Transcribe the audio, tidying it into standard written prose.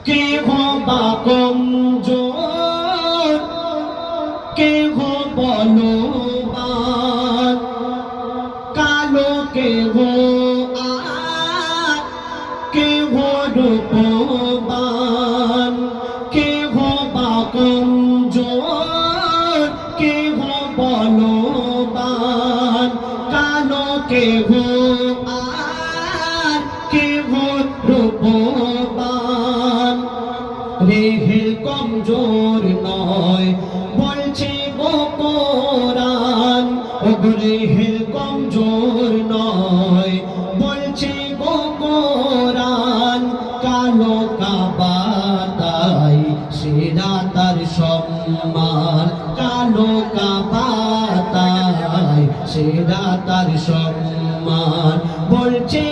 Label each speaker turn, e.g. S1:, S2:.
S1: কে হো বা কমজোর, কে হো বলবান, কালো কে হো আর কে হো রূপবান, কে হো বা কমজোর, কে হো বলবান, কালো কে হো আর কে হো রূপবান। রেহেল কমজোর নয় বলছে গো কোরআন, ও রেহেল কমজোর নয় বলছে গো কোরআন। কালো কাবা তাই সেরা তার সম্মান, কালো কাবা তাই সেরা তার সম্মান। বলছে